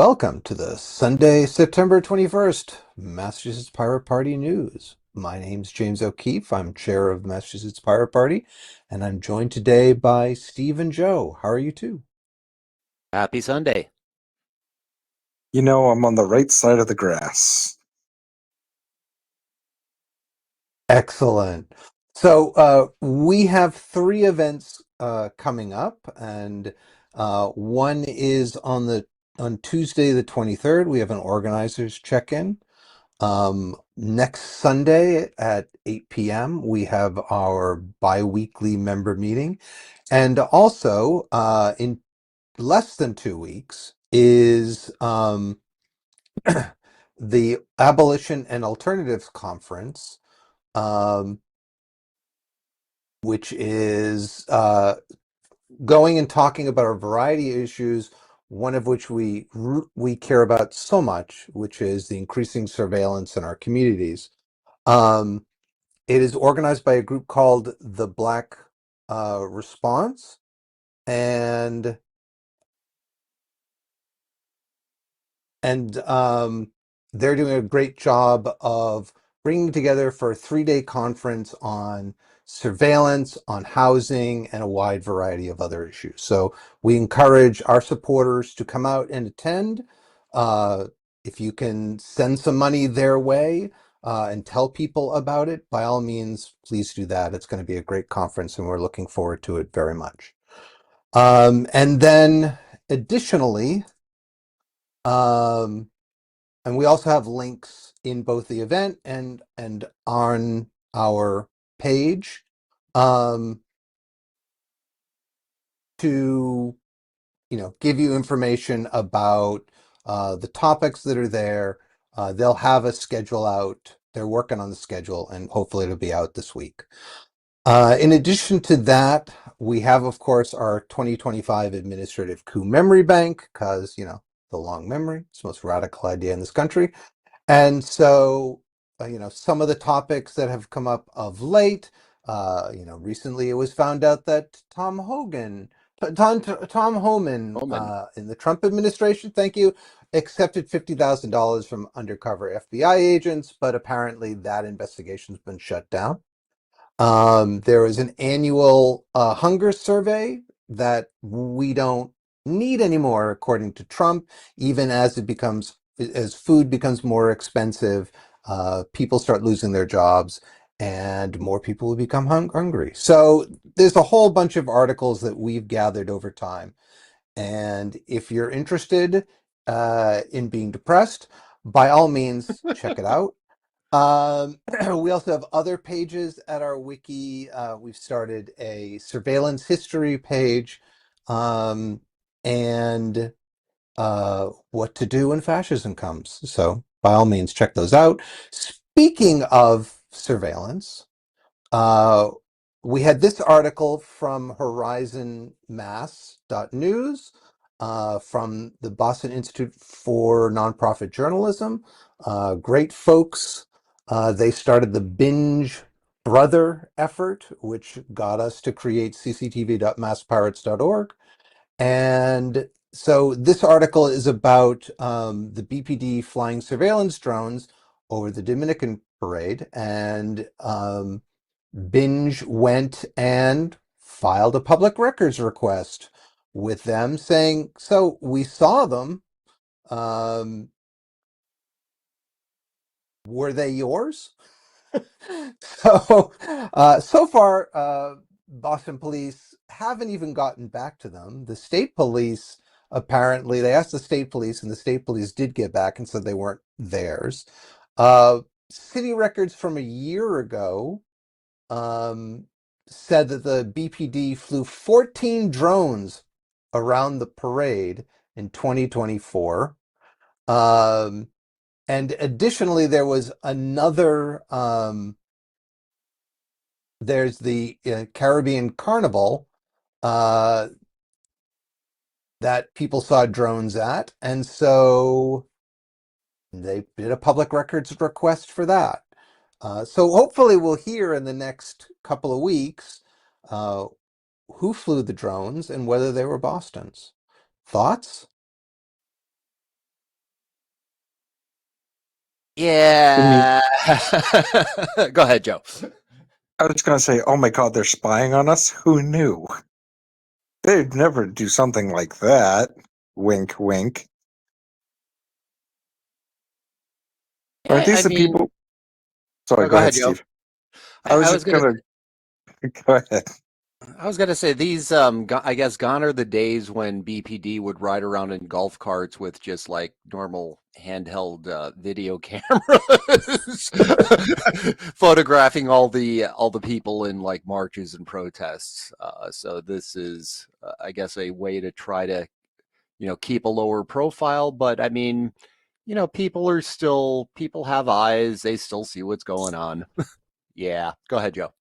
Welcome to the Sunday, September 21st, Massachusetts Pirate Party News. My name's James O'Keefe. I'm chair of the Massachusetts Pirate Party, and I'm joined today by Steve and Joe. How are you two? Happy Sunday. I'm on the right side of the grass. Excellent. So we have three events coming up, and one is on Tuesday the 23rd. We have an organizers check-in. Next Sunday at 8 p.m., we have our bi-weekly member meeting. And also, in less than 2 weeks is the Abolition and Alternatives Conference, um, which is going and talking about a variety of issues, one of which we care about so much, which is the increasing surveillance in our communities. Um, It is organized by a group called the Black Response, and and they're doing a great job of bringing together for a 3-day conference on surveillance, on housing, and a wide variety of other issues. So we encourage our supporters to come out and attend. Uh, if you can send some money their way and tell people about it, by all means, please do that. It's going to be a great conference, and we're looking forward to it very much. And then additionally, um, and we also have links in both the event and on our page um, to give you information about the topics that are there. They'll have a schedule out. They're working on the schedule, and hopefully it'll be out this week. In addition to that, we have, of course, our 2025 Administrative Coup Memory Bank, because, the long memory, it's the most radical idea in this country. And so, some of the topics that have come up of late, recently it was found out that Tom Homan, Omen. in the Trump administration, thank you, accepted $50,000 from undercover FBI agents, but apparently that investigation's been shut down. There is an annual hunger survey that we don't need anymore, according to Trump, even as food becomes more expensive, people start losing their jobs and more people will become hungry. So there's a whole bunch of articles that we've gathered over time. And if you're interested in being depressed, by all means, check it out. We also have other pages at our wiki. We've started a surveillance history page, and what to do when fascism comes. So by all means, check those out. Speaking of surveillance, uh, we had this article from HorizonMass.news, from the Boston Institute for Nonprofit Journalism. Great folks. They started the BINJ Brother effort, which got us to create cctv.masspirates.org. And so this article is about the BPD flying surveillance drones over the Dominican parade, and BINJ went and filed a public records request with them saying, so we saw them. Um, were they yours? So far, Boston police haven't even gotten back to them. The state police, apparently, they asked the state police, and the state police did get back and said they weren't theirs. City records from a year ago um, said that the BPD flew 14 drones around the parade in 2024. Um, and additionally, there was another, there's the Caribbean Carnival uh, that people saw drones at. And so they did a public records request for that. So hopefully we'll hear in the next couple of weeks uh, who flew the drones and whether they were Boston's. Thoughts? I mean, Yeah. Go ahead, Joe. I was going to say, oh my God, they're spying on us? Who knew? They'd never do something like that. Wink, wink. Aren't Yeah, these I the mean, people? Sorry, oh, go go ahead, ahead, Joe. Steve. I I, was I was just gonna, going to go ahead. I was gonna say these. I guess gone are the days when BPD would ride around in golf carts with just like normal handheld video cameras, photographing all the people in like marches and protests. So this is, I guess, a way to try to keep a lower profile. But I mean, people have eyes. They still see what's going on. Yeah. Go ahead, Joe.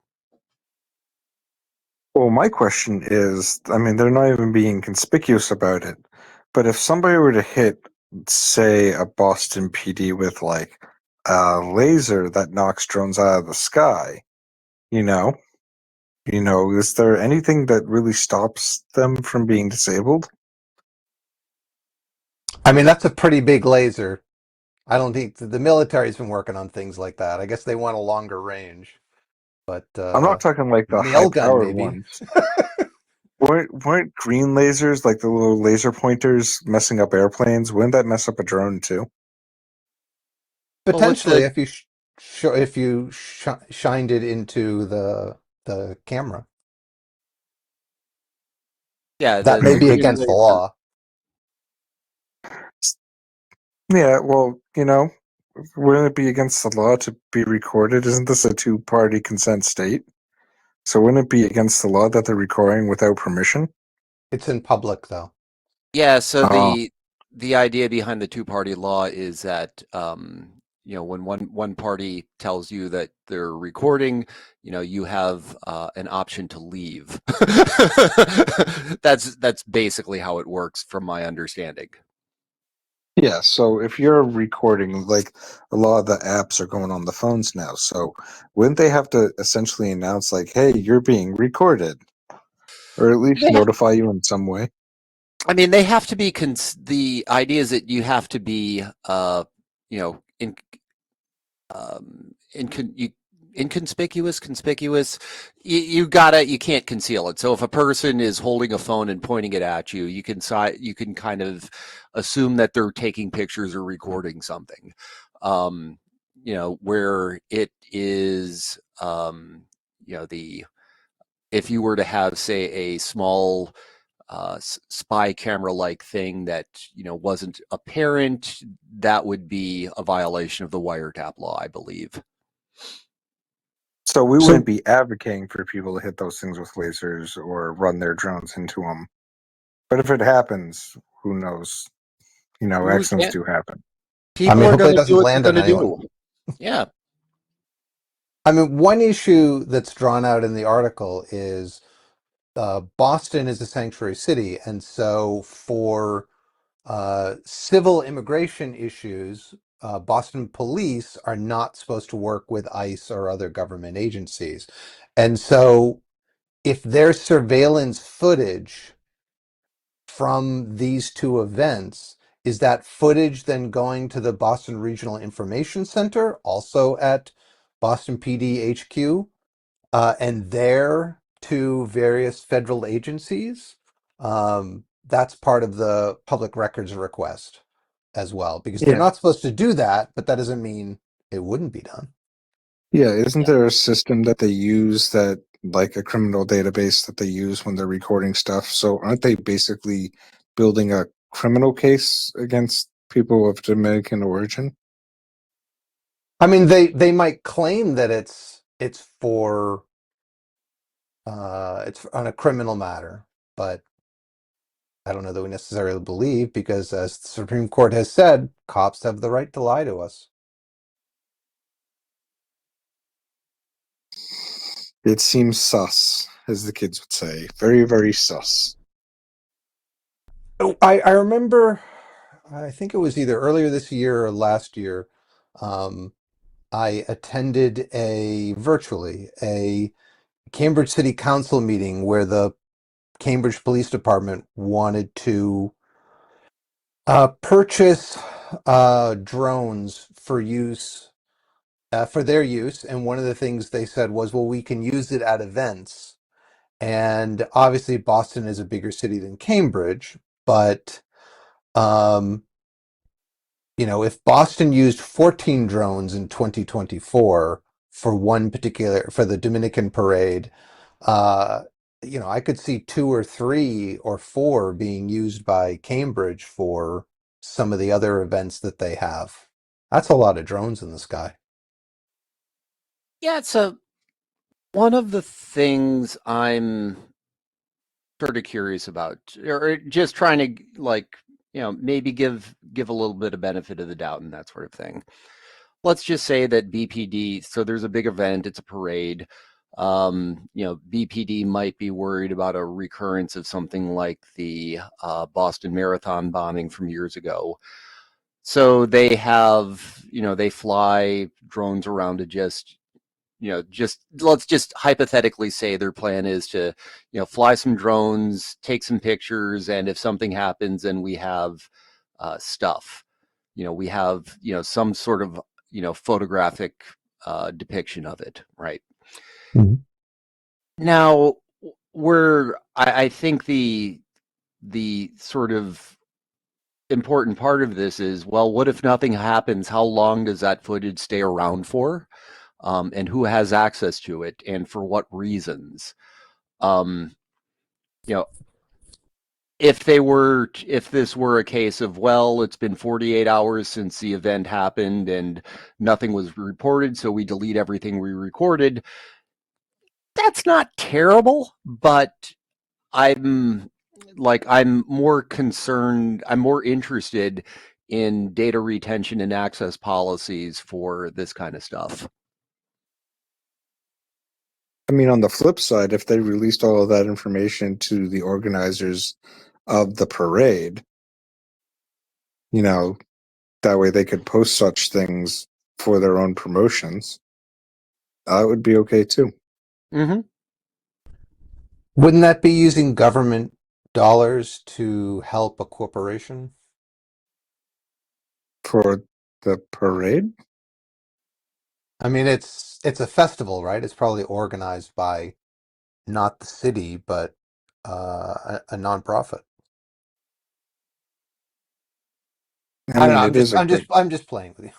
Well, my question is, I mean, they're not even being conspicuous about it. But if somebody were to hit, say, a Boston PD with like a laser that knocks drones out of the sky, you know, is there anything that really stops them from being disabled? I mean, that's a pretty big laser. I don't think the military's been working on things like that. I guess they want a longer range, but I'm not talking like the mail gun high-powered maybe. ones. Weren't green lasers, like the little laser pointers, messing up airplanes? Wouldn't that mess up a drone too? Well, with Potentially, the if you shined it into the camera, yeah, that the may the be green against the laser. law. Yeah, well, wouldn't it be against the law to be recorded? Isn't this a two-party consent state? So wouldn't it be against the law that they're recording without permission? It's in public though. Yeah, so Oh, the idea behind the two-party law is that when one party tells you that they're recording, you have an option to leave. That's basically how it works, from my understanding. yeah. So if you're recording, like a lot of the apps are going on the phones now, so wouldn't they have to essentially announce, like, "Hey, you're being recorded," or at least They ha- notify you in some way? I mean, they have to be. The idea is that you have to be, in you inconspicuous, conspicuous. You can't conceal it. So if a person is holding a phone and pointing it at you, you can kind of assume that they're taking pictures or recording something. um where it is, the if you were to have, say, a small spy camera like thing that wasn't apparent, that would be a violation of the wiretap law, I believe. So we wouldn't So be advocating for people to hit those things with lasers or run their drones into them. But if it happens, who knows? Who's Accidents yeah, do happen. I people mean, are hopefully going it to do doesn't what they're land going on to anyone. do. Yeah. I mean, one issue that's drawn out in the article is Boston is a sanctuary city, and so for civil immigration issues, Boston police are not supposed to work with ICE or other government agencies. And so if there's surveillance footage from these two events, is that footage then going to the Boston Regional Information Center, also at Boston PD HQ, and there to various federal agencies? That's part of the public records request as well, because they're Yeah. not supposed to do that, but that doesn't mean it wouldn't be done. Yeah, isn't there a system that they use, that like a criminal database that they use when they're recording stuff? So aren't they basically building a criminal case against people of Dominican origin? I mean, they might claim that it's on a criminal matter, but I don't know that we necessarily believe, because as the Supreme Court has said, cops have the right to lie to us. It seems sus, as the kids would say. Very, very sus. Oh, I remember, I think it was either earlier this year or last year. Um, I attended a Cambridge City Council meeting where the Cambridge Police Department wanted to purchase drones for use for their use, and one of the things they said was, well, we can use it at events. And obviously, Boston is a bigger city than Cambridge, but um, if Boston used 14 drones in 2024 for one particular for the Dominican parade, uh, I could see two or three or four being used by Cambridge for some of the other events that they have. That's a lot of drones in the sky. Yeah, so one of the things I'm sort of curious about, or just trying to maybe give a little bit of benefit of the doubt and that sort of thing. Let's just say that BPD, so there's a big event, it's a parade. BPD might be worried about a recurrence of something like the Boston Marathon bombing from years ago. So they fly drones around to just let's just hypothetically say their plan is to, fly some drones, take some pictures, and if something happens, then we have stuff. We have some sort of photographic depiction of it, right? Mhm. Now, I think the sort of important part of this is, well, what if nothing happens? How long does that footage stay around for? And who has access to it, and for what reasons? Um, you know, if this were a case of, well, it's been 48 hours since the event happened and nothing was reported, so we delete everything we recorded. That's not terrible, but I'm I'm more concerned, I'm more interested in data retention and access policies for this kind of stuff. I mean, on the flip side, if they released all of that information to the organizers of the parade, you know, that way they could post such things for their own promotions, it would be okay too. Mm-hmm. Wouldn't that be using government dollars to help a corporation? For the parade? I mean, it's a festival, right? It's probably organized by not the city, but a nonprofit. I I don't know. mean, I'm just, I'm just, I'm just playing with you.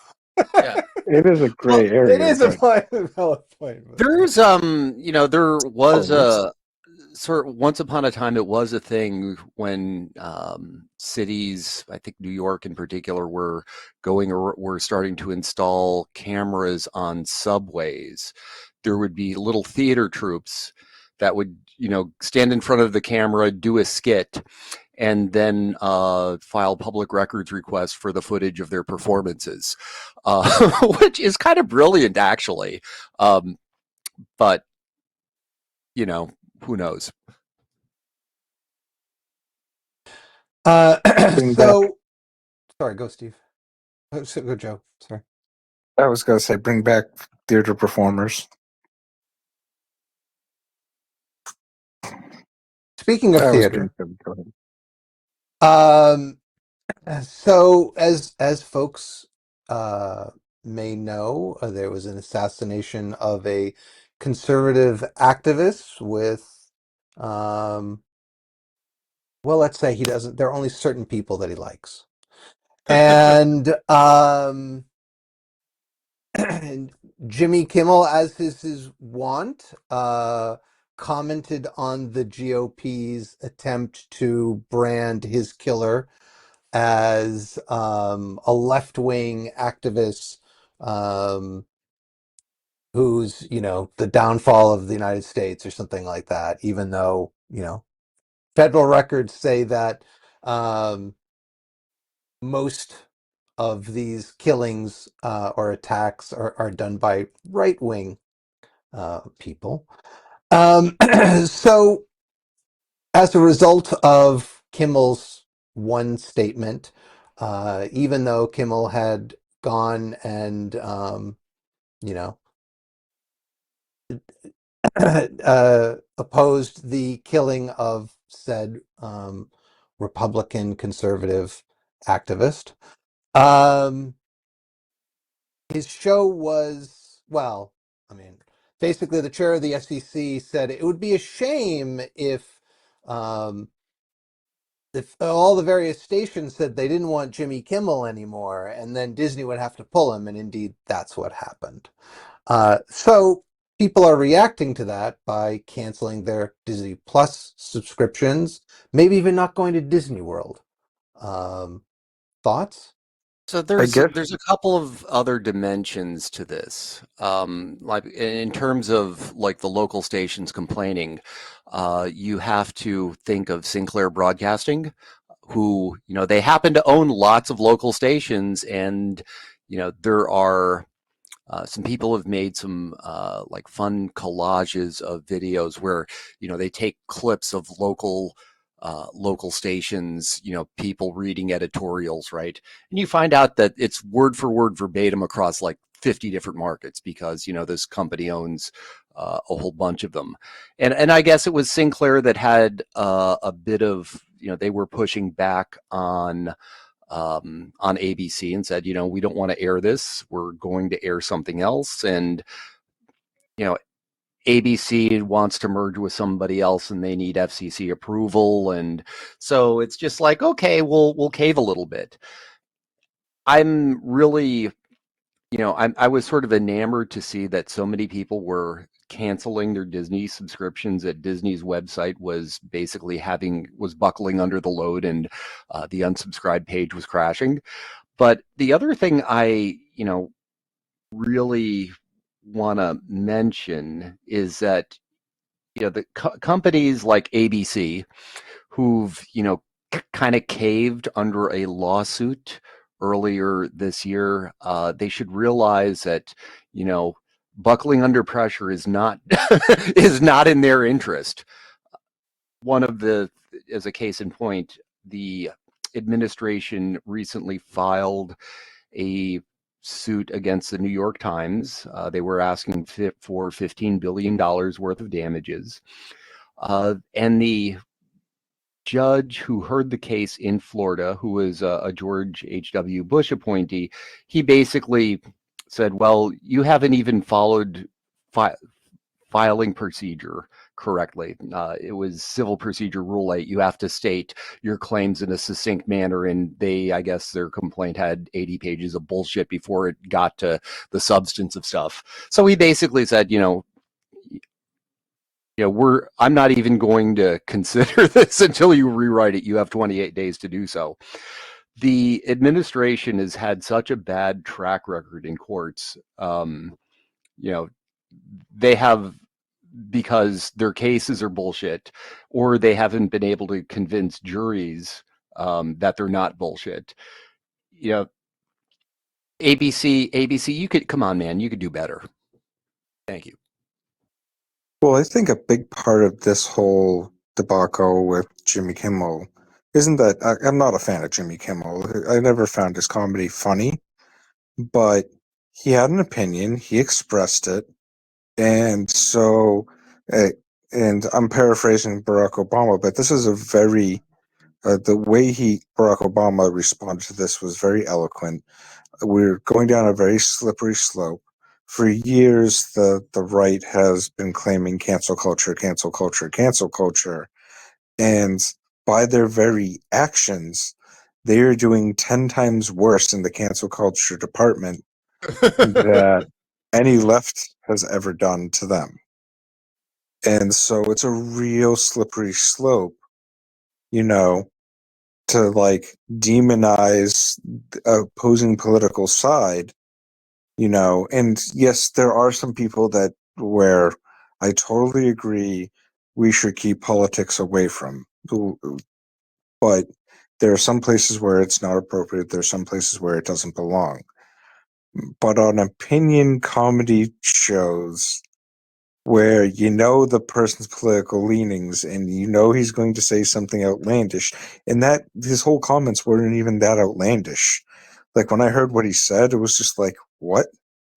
Yeah. it is a Well, gray it area, is a but play, valid point. But There was oh, it's a sort of, once upon a time, it was a thing when cities, I think New York in particular, were starting to install cameras on subways. There would be little theater troops that would, stand in front of the camera, do a skit, and then file public records requests for the footage of their performances, which is kind of brilliant, actually. Um, but you know, who knows? bring back. so sorry. Go, Steve. Go, Joe. Sorry. I was gonna say, bring back theater performers. Speaking of I was being theater, silly. Go ahead. um, so as folks uh, may know, there was an assassination of a conservative activist with, um, well, let's say he doesn't. There are only certain people that he likes, and and Jimmy Kimmel, as is his wont, commented on the GOP's attempt to brand his killer as a left-wing activist um, who's, the downfall of the United States or something like that, even though, federal records say that um, most of these killings or attacks are done by right-wing people. Um, so as a result of Kimmel's one statement, even though Kimmel had gone and, you know, opposed the killing of said Republican conservative activist, Um, his show was, well, I mean, basically the chair of the SEC said it would be a shame um, if all the various stations said they didn't want Jimmy Kimmel anymore, and then Disney would have to pull him, and indeed that's what happened. So people are reacting to that by canceling their Disney Plus subscriptions, maybe even not going to Disney World. Um, Thoughts? So I there's guess there's a couple of other dimensions to this. Like in terms of like the local stations complaining, you have to think of Sinclair Broadcasting, who, they happen to own lots of local stations, and there are some people have made some like fun collages of videos where they take clips of local stations, people reading editorials, right? And you find out that it's word for word verbatim across like 50 different markets because this company owns a whole bunch of them. And I guess it was Sinclair that had a bit of, they were pushing back on ABC and said, we don't want to air this. We're going to air something else. And, you know, ABC wants to merge with somebody else and they need FCC approval. And so it's just like, okay, we'll cave a little bit. I'm really, I was sort of enamored to see that so many people were canceling their Disney subscriptions, that Disney's website was basically was buckling under the load, and the unsubscribe page was crashing. But the other thing I, really want to mention is that, the companies like ABC who've, kind of caved under a lawsuit earlier this year, they should realize that, buckling under pressure is not is not in their interest. One of the, as a case in point, the administration recently filed a suit against the New York Times. They were asking for $15 billion worth of damages. And the judge who heard the case in Florida, who was a George H.W. Bush appointee, he basically said, well, you haven't even followed fi- filing procedure correctly. It was Civil Procedure Rule 8. You have to state your claims in a succinct manner, and I guess their complaint had 80 pages of bullshit before it got to the substance of stuff. So he basically said, I'm not even going to consider this until you rewrite it. You have 28 days to do so. The administration has had such a bad track record in courts. You know, they have, because their cases are bullshit, or they haven't been able to convince juries that they're not bullshit. You know, ABC, you could come on, man, you could do better. Thank you. well, I think a big part of this whole debacle with Jimmy Kimmel isn't that I'm not a fan of Jimmy Kimmel. I never found his comedy funny, but he had an opinion, he expressed it, and so, uh, and I'm paraphrasing Barack Obama, but this is a very the way Barack Obama responded to this was very eloquent. We're going down a very slippery slope. For years, the right has been claiming cancel culture, cancel culture, cancel culture, and by their very actions, they are doing 10 times worse in the cancel culture department that any left has ever done to them. And so it's a real slippery slope, you know, to like demonize the opposing political side, and yes, there are some people that where I totally agree we should keep politics away from, but there are some places where it's not appropriate. There are some places where it doesn't belong. But on opinion comedy shows where the person's political leanings and he's going to say something outlandish, and that his whole comments weren't even that outlandish. Like when I heard what he said, it was just like, what?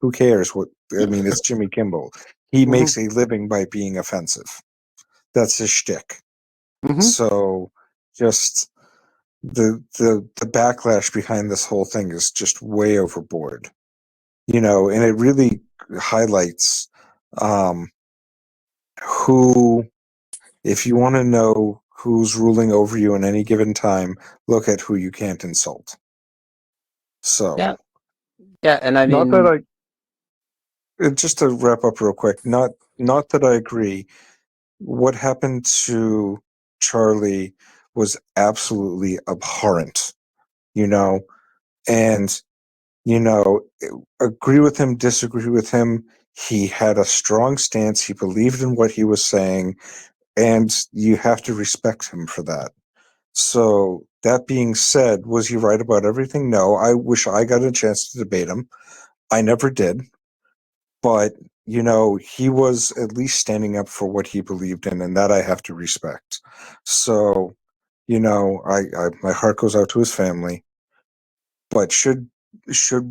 Who cares? What I mean, it's Jimmy Kimmel. He Mm-hmm. makes a living by being offensive. That's his shtick. Mm-hmm. So just the backlash behind this whole thing is just way overboard. And it really highlights um, who, if you want to know who's ruling over you in any given time, look at who you can't insult. So, Yeah, yeah, and I not that mean, just to wrap up real quick, not that I agree. What happened to Charlie was absolutely abhorrent, you know, and you know, agree with him, disagree with him. He had a strong stance. He believed in what he was saying, and you have to respect him for that. So, that being said, was he right about everything? No. I wish I got a chance to debate him. I never did. But, he was at least standing up for what he believed in, and that I have to respect. So, my heart goes out to his family. But should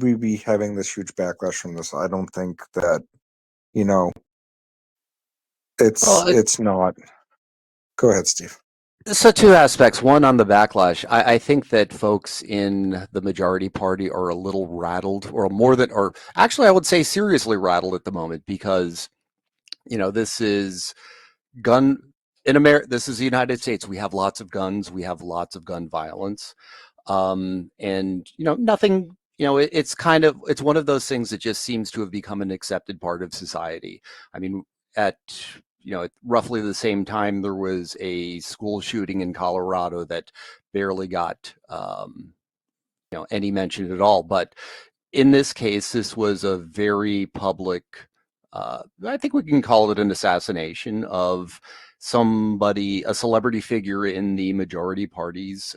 we be having this huge backlash from this? I don't think that, you know, well, it's not. Go ahead, Steve. so two aspects. One on the backlash. I think that folks in the majority party are a little rattled, or more than, or actually, I would say seriously rattled at the moment because this is gun in America. This is the United States. We have lots of guns. We have lots of gun violence, and nothing. It's one of those things that just seems to have become an accepted part of society. I mean, at at roughly the same time, there was a school shooting in Colorado that barely got any mention at all. But in this case, this was a very public. I think we can call it an assassination of somebody, a celebrity figure in the majority party's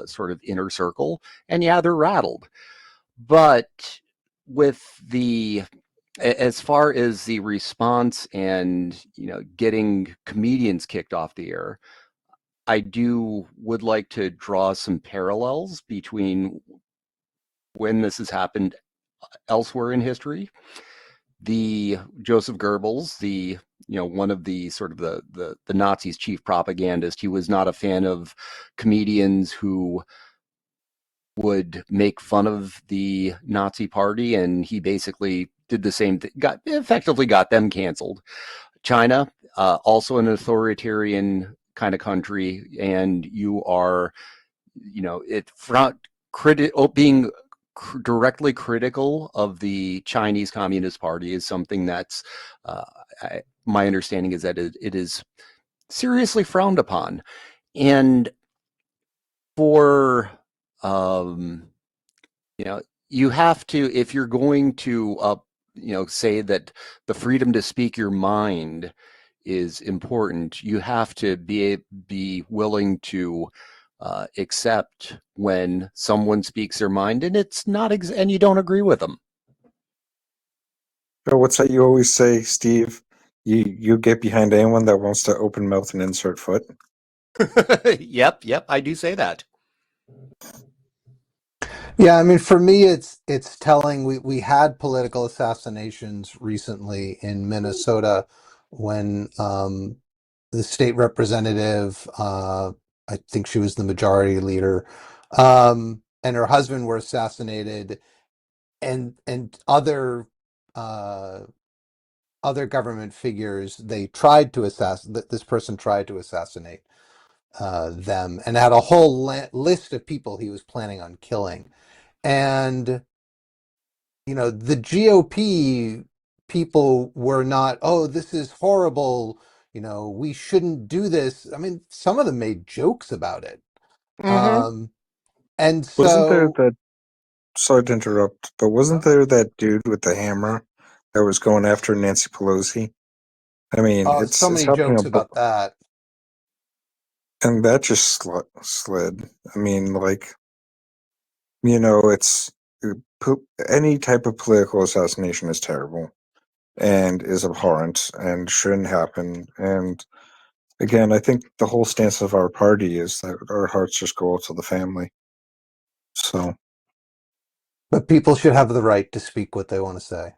sort of inner circle. And yeah, they're rattled. But with the as far as the response and getting comedians kicked off the air, I would like to draw some parallels between when this has happened elsewhere in history. The Joseph Goebbels, the one of the sort of the Nazis' chief propagandist, he was not a fan of comedians who would make fun of the Nazi party, and he basically did the same thing, effectively got them canceled. China, also an authoritarian kind of country, and you are, it front being directly critical of the Chinese Communist Party is something that's, my understanding is that it is seriously frowned upon, and for um, you know you have to, if you're going to say that the freedom to speak your mind is important, you have to be willing to accept when someone speaks their mind and it's not and you don't agree with them. What's that you always say, Steve? You get behind anyone that wants to open mouth and insert foot. Yep, I do say that. Yeah, I mean, for me, it's telling. We had political assassinations recently in Minnesota when the state representative, I think she was the majority leader, and her husband were assassinated, and other government figures, they tried to this person tried to assassinate them, and had a whole list of people he was planning on killing. And the GOP people were not, oh, this is horrible, we shouldn't do this. I mean, some of them made jokes about it. Mm-hmm. um and Wasn't there so that? Sorry to interrupt, but wasn't there that dude with the hammer that was going after Nancy Pelosi? I mean, so it's many happening jokes about that. and that just slid. I mean, like, it's any type of political assassination is terrible and is abhorrent and shouldn't happen. And again, I think the whole stance of our party is that our hearts just go out to the family. So, But people should have the right to speak what they want to say.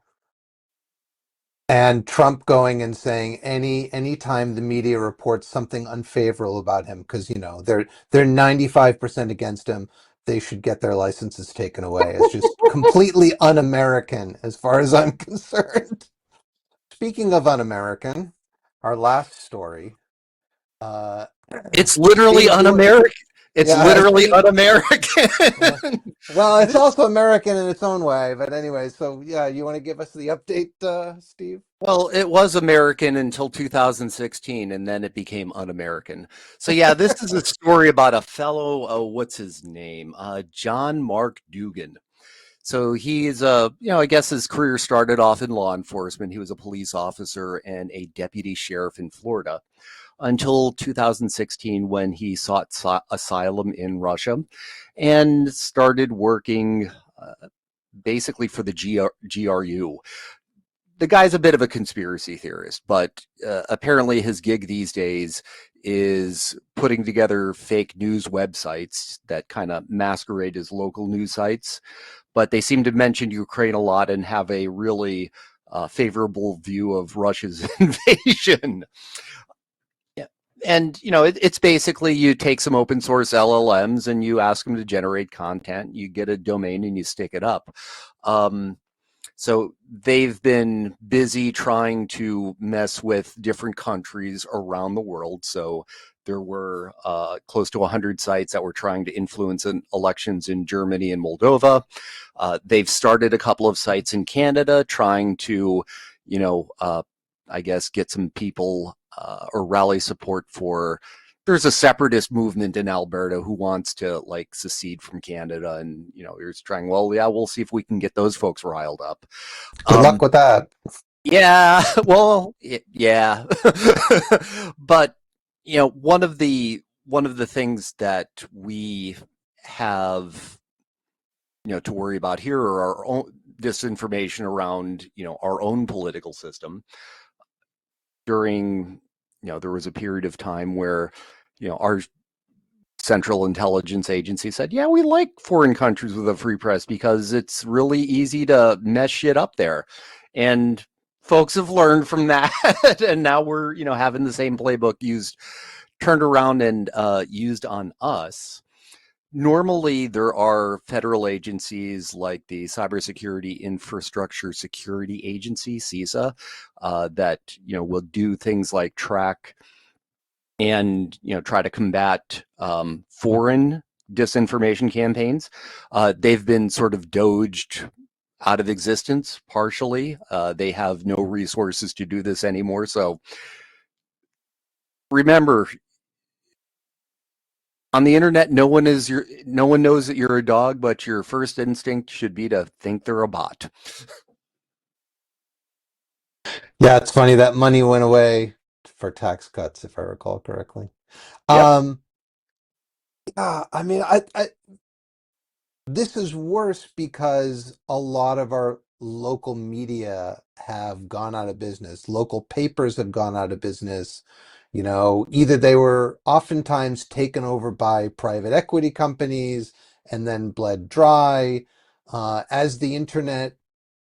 And Trump going and saying any time the media reports something unfavorable about him, because they're 95% against him, they should get their licenses taken away. It's just completely un-American as far as I'm concerned. Speaking of un-American, our last story. Uh, It's literally Steve, do you want? un-American. It's Yeah, literally Steve. un-American. Yeah. Well, it's This also American in its own way. But anyway, so yeah, you want to give us the update, Steve? Well, it was American until 2016, and then it became un-American. So yeah, this is a story about a fellow, what's his name? John Mark Dugan. So he's I guess his career started off in law enforcement. He was a police officer and a deputy sheriff in Florida until 2016 when he sought asylum in Russia and started working basically for the GRU. The guy's a bit of a conspiracy theorist, but apparently his gig these days is putting together fake news websites that kind of masquerade as local news sites, but they seem to mention Ukraine a lot and have a really favorable view of Russia's invasion. Yeah. And it's basically you take some open source LLMs and you ask them to generate content. You get a domain and you stick it up. Um, so they've been busy trying to mess with different countries around the world. So there were close to 100 sites that were trying to influence elections in Germany and Moldova. They've started a couple of sites in Canada trying to, I guess, get some people or rally support for. There's a separatist movement in Alberta who wants to like secede from Canada, and you're trying. Well, yeah, we'll see if we can get those folks riled up. Good luck Um, with that. yeah, well, yeah, but one of the things that we have to worry about here are our own disinformation around our own political system. During there was a period of time where our Central Intelligence Agency said, yeah, we like foreign countries with a free press because it's really easy to mess shit up there. And folks have learned from that. And now we're, having the same playbook turned around and used on us. Normally, there are federal agencies like the Cybersecurity Infrastructure Security Agency, CISA, that will do things like track and try to combat foreign disinformation campaigns. They've been sort of doged out of existence partially. They have no resources to do this anymore. So remember, on the internet, no one knows that you're a dog, but your first instinct should be to think they're a bot. Yeah, it's funny that money went away for tax cuts, if I recall correctly. Yep. Um, yeah, I mean, this is worse because a lot of our local media have gone out of business. Local papers have gone out of business. Either they were oftentimes taken over by private equity companies and then bled dry. As the internet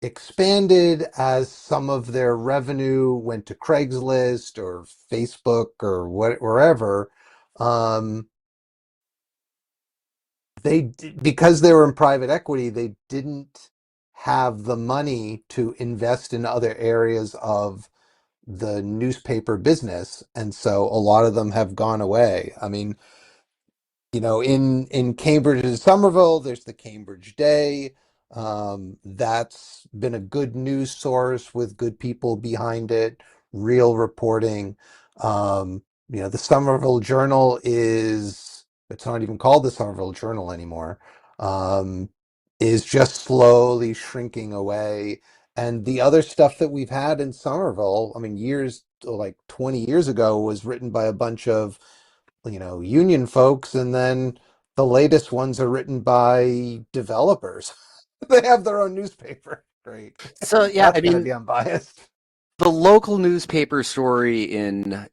expanded, as some of their revenue went to Craigslist or Facebook or wherever, um, because they were in private equity, they didn't have the money to invest in other areas of the newspaper business, and so a lot of them have gone away. I mean, in Cambridge and Somerville, there's the Cambridge Day. That's been a good news source with good people behind it, real reporting. The Somerville Journal it's not even called the Somerville Journal anymore, um, is just slowly shrinking away. And the other stuff that we've had in Somerville, I mean, like 20 years ago, was written by a bunch of union folks, and then the latest ones are written by developers. They have their own newspaper. Great. So yeah, I That's going to mean, be unbiased. the local newspaper story in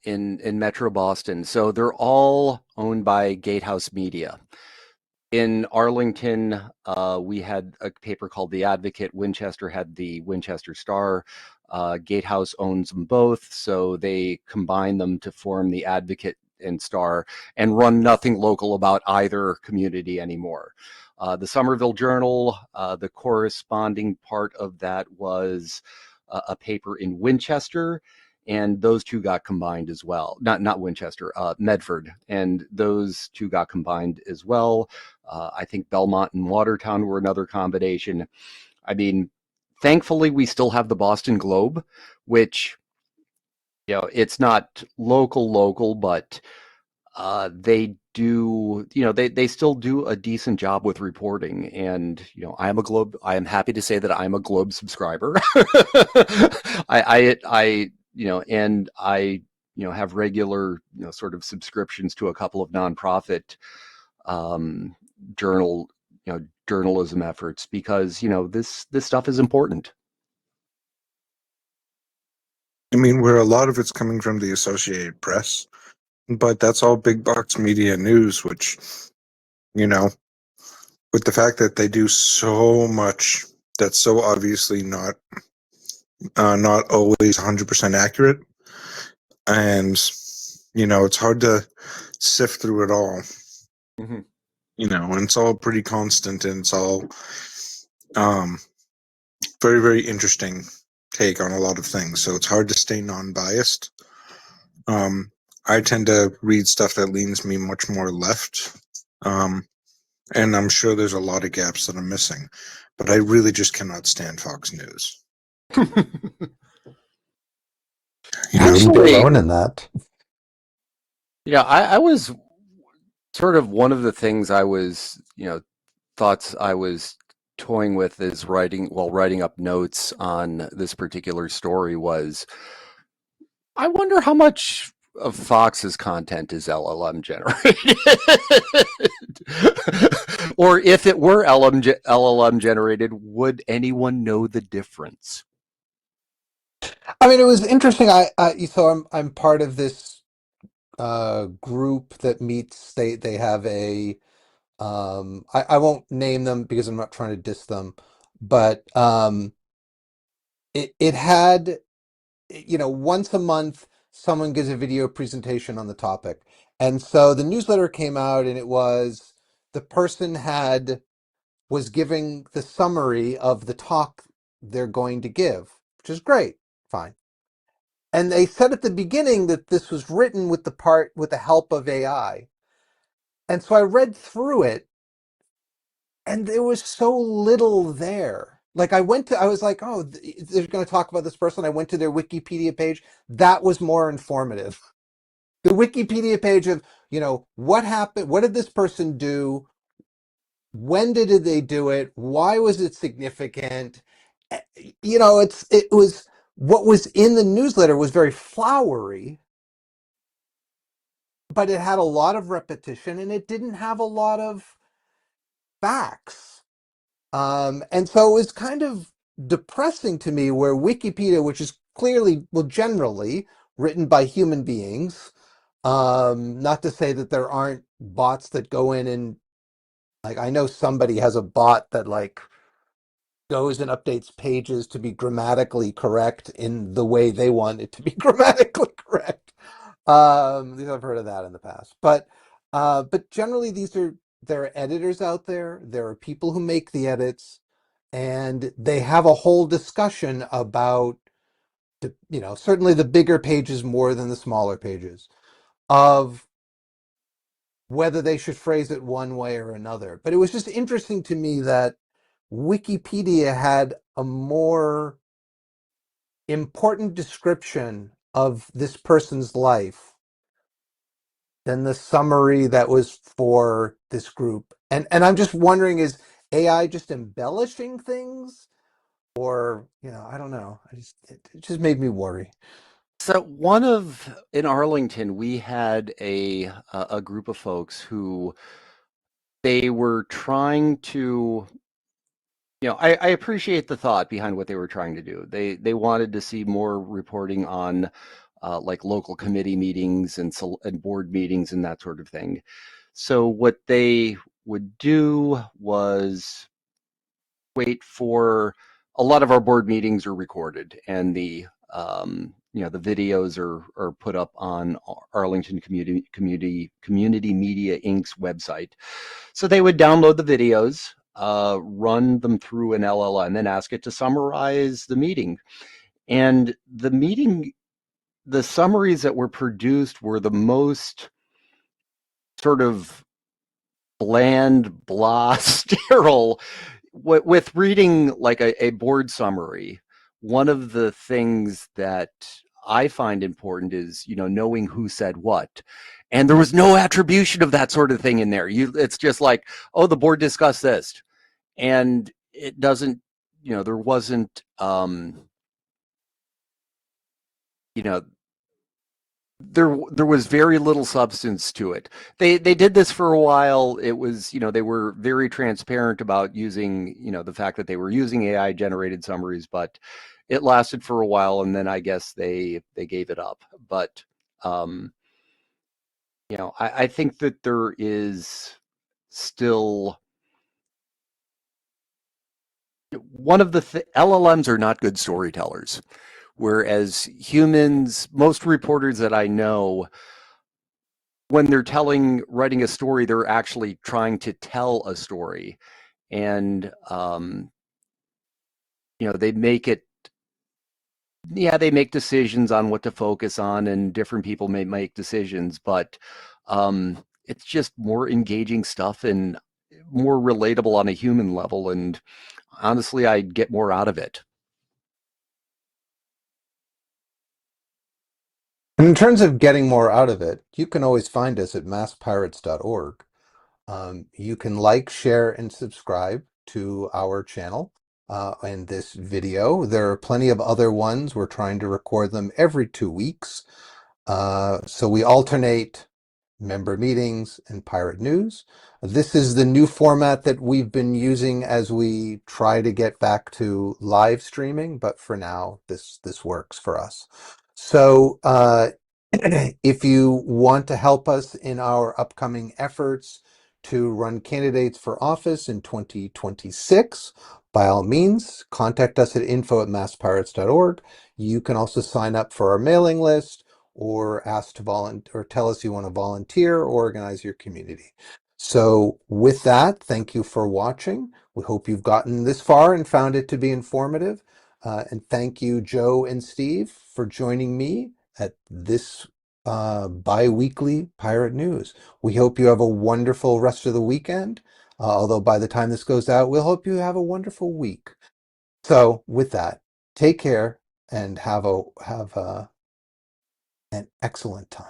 Metro Boston. So they're all owned by Gatehouse Media. In Arlington, we had a paper called The Advocate. Winchester had the Winchester Star. Gatehouse owns them both, so they combine them to form the Advocate and Star and run nothing local about either community anymore. The Somerville Journal, the corresponding part of that was a paper in Winchester, and those two got combined as well. Not Winchester, Medford, and those two got combined as well. I think Belmont and Watertown were another combination. I mean, thankfully, we still have the Boston Globe, which, it's not local, but they do, they still do a decent job with reporting. And, I am happy to say that I'm a Globe subscriber. And I, have regular, sort of subscriptions to a couple of nonprofit um, journal, journalism efforts because, this stuff is important. I mean, where a lot of it's coming from the Associated Press, but that's all big box media news, which, you know, with the fact that they do so much that's so obviously not always 100% accurate, and it's hard to sift through it all. Mm-hmm. And it's all pretty constant, and it's all um, very, very interesting take on a lot of things. So it's hard to stay non-biased. Um, I tend to read stuff that leans me much more left. And I'm sure there's a lot of gaps that I'm missing, but I really just cannot stand Fox News. You're Actually, alone in that. I was sort of one of the things I was, thoughts I was toying with is writing up notes on this particular story was I wonder how much of Fox's content is LLM generated. Or if it were LLM generated, would anyone know the difference? I mean, it was interesting. So I'm part of this group that meets. They have a I won't name them because I'm not trying to diss them, but it had, once a month someone gives a video presentation on the topic. And so the newsletter came out, and it was the person was giving the summary of the talk they're going to give, which is great. Fine. And they said at the beginning that this was written with the help of AI. And so I read through it, and there was so little there. Like I was like, oh, they're going to talk about this person. I went to their Wikipedia page. That was more informative. The Wikipedia page of, what happened, what did this person do, when did they do it, why was it significant? It was, what was in the newsletter was very flowery, but it had a lot of repetition and it didn't have a lot of facts. And so it was kind of depressing to me where Wikipedia, which is clearly, well, generally written by human beings, not to say that there aren't bots that go in and, like, I know somebody has a bot that like goes and updates pages to be grammatically correct in the way they want it to be grammatically correct. I've heard of that in the past, but generally there are editors out there. There are people who make the edits, and they have a whole discussion about certainly the bigger pages more than the smaller pages, of whether they should phrase it one way or another. But it was just interesting to me that Wikipedia had a more important description of this person's life than the summary that was for this group. And I'm just wondering, is AI just embellishing things? Or, I don't know. It just made me worry. So in Arlington, we had a group of folks who they were trying to, I appreciate the thought behind what they were trying to do. They wanted to see more reporting on like local committee meetings and board meetings and that sort of thing. So what they would do was wait for a lot of our board meetings are recorded, and the videos are put up on Arlington Community Media Inc.'s website. So they would download the videos, run them through an LLM, and then ask it to summarize the meeting. And the summaries that were produced were the most sort of bland, blah, sterile. With reading like a board summary, one of the things that I find important is, knowing who said what. And there was no attribution of that sort of thing in there. It's just like, oh, the board discussed this. And it doesn't, there wasn't, you know, there was very little substance to it. They did this for a while. It was, they were very transparent about using, the fact that they were using AI generated summaries, but it lasted for a while, and then I guess they gave it up. But um, I think that there is still one of the LLMs are not good storytellers, whereas humans, most reporters that I know, when they're writing a story, they're actually trying to tell a story. And, they make it, yeah, they make decisions on what to focus on, and different people may make decisions, but it's just more engaging stuff and more relatable on a human level. And honestly, I'd get more out of it. And in terms of getting more out of it, you can always find us at masspirates.org. You can like, share, and subscribe to our channel and this video. There are plenty of other ones. We're trying to record them every 2 weeks. So we alternate member meetings and pirate news. This is the new format that we've been using as we try to get back to live streaming, but for now, this works for us. So if you want to help us in our upcoming efforts to run candidates for office in 2026, by all means, contact us at info@masspirates.org. You can also sign up for our mailing list, or ask to volunteer, or tell us you want to volunteer or organize your community. So with that, thank you for watching. We hope you've gotten this far and found it to be informative. And thank you, Joe and Steve, for joining me at this bi-weekly Pirate News. We hope you have a wonderful rest of the weekend. Although by the time this goes out, we'll hope you have a wonderful week. So with that, take care and have an excellent time.